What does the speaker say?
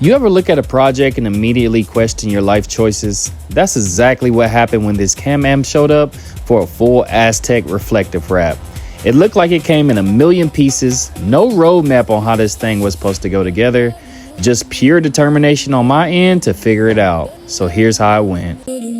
You ever look at a project and immediately question your life choices? That's exactly what happened when this Can-Am showed up for a full Aztec reflective wrap. It looked like it came in a million pieces, no roadmap on how this thing was supposed to go together, just pure determination on my end to figure it out. So here's how it went.